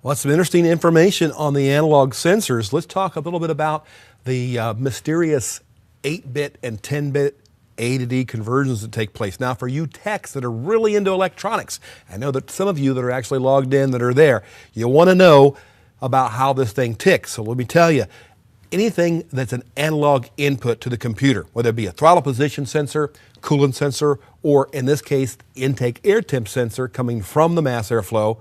Well, some interesting information on the analog sensors. Let's talk a little bit about the mysterious 8-bit and 10-bit A to D conversions that take place. Now, for you techs that are really into electronics, I know that some of you that are actually logged in that are there, you want to know about how this thing ticks. So let me tell you, anything that's an analog input to the computer, whether it be a throttle position sensor, coolant sensor, or in this case, intake air temp sensor coming from the mass airflow,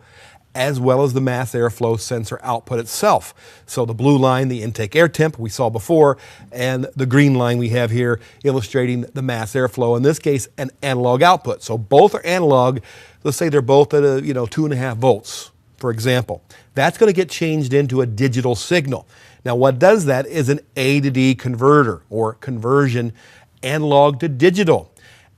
as well as the mass airflow sensor output itself. So the blue line, the intake air temp we saw before, and the green line we have here illustrating the mass airflow, in this case, an analog output. So both are analog. Let's say they're both at 2.5 volts, for example. That's going to get changed into a digital signal. Now what does that is an A to D converter, or conversion, analog to digital.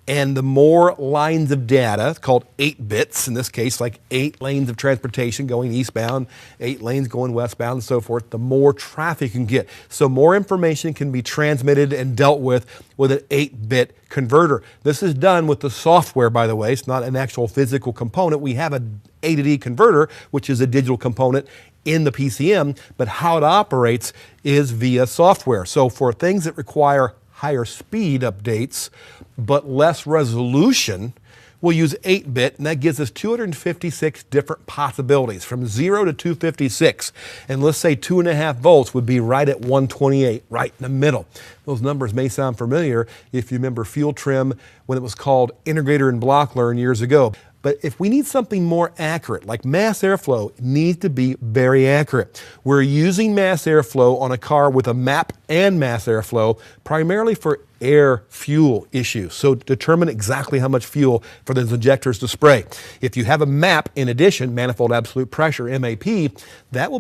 And the more lines of data, called 8 bits, in this case, like 8 lanes of transportation going eastbound, 8 lanes going westbound, and so forth, the more traffic you can get. So more information can be transmitted and dealt with an 8-bit converter. This is done with the software, by the way. It's not an actual physical component. We have an A to D converter, which is a digital component in the PCM, but how it operates is via software. So for things that require higher speed updates, but less resolution, we'll use 8-bit, and that gives us 256 different possibilities, from 0 to 256. And let's say 2.5 volts would be right at 128, right in the middle. Those numbers may sound familiar if you remember fuel trim when it was called integrator and block learn years ago. But if we need something more accurate, like mass airflow, it needs to be very accurate. We're using mass airflow on a car with a MAP and mass airflow, primarily for air fuel issues. So determine exactly how much fuel for those injectors to spray. If you have a MAP, in addition, manifold absolute pressure, MAP, that will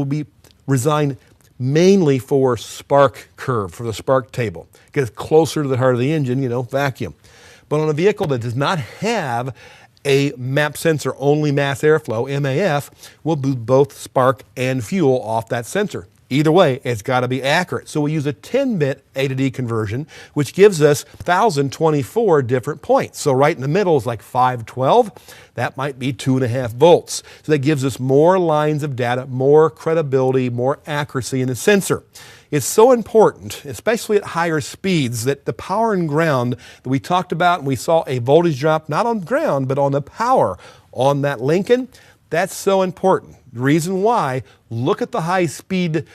be resigned mainly for spark curve, for the spark table. Gets closer to the heart of the engine, vacuum. But on a vehicle that does not have a MAP sensor, only mass airflow, MAF, will do both spark and fuel off that sensor. Either way, it's got to be accurate. So we use a 10-bit A to D conversion, which gives us 1,024 different points. So right in the middle is like 512. That might be 2.5 volts. So that gives us more lines of data, more credibility, more accuracy in the sensor. It's so important, especially at higher speeds, that the power and ground that we talked about, and we saw a voltage drop, not on ground, but on the power on that Lincoln, that's so important. The reason why, look at the high speed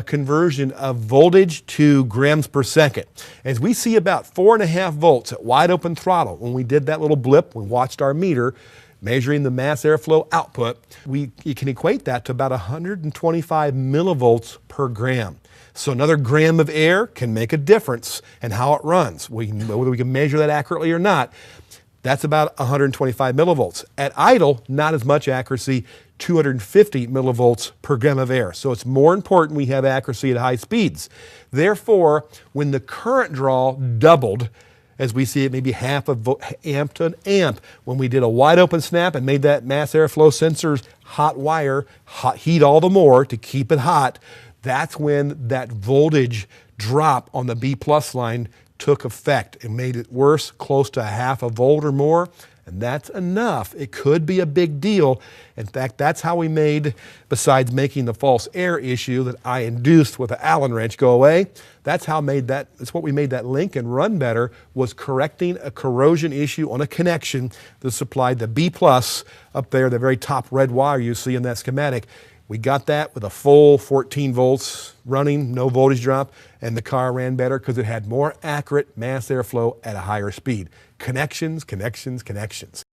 conversion of voltage to grams per second. As we see about 4.5 volts at wide open throttle, when we did that little blip, we watched our meter, measuring the mass airflow output, you can equate that to about 125 millivolts per gram. So another gram of air can make a difference in how it runs. Whether we can measure that accurately or not, that's about 125 millivolts. At idle, not as much accuracy, 250 millivolts per gram of air. So it's more important we have accuracy at high speeds. Therefore, when the current draw doubled, as we see it, maybe half of amp to an amp, when we did a wide open snap and made that mass airflow sensor's hot wire heat all the more to keep it hot, that's when that voltage drop on the B+ line took effect and made it worse, close to 0.5 volt or more. And that's enough. It could be a big deal. In fact, that's how we made, besides making the false air issue that I induced with the Allen wrench go away, that's what we made that Lincoln run better, was correcting a corrosion issue on a connection that supplied the B+ up there, the very top red wire you see in that schematic. We got that with a full 14 volts running, no voltage drop, and the car ran better because it had more accurate mass airflow at a higher speed. Connections, connections, connections.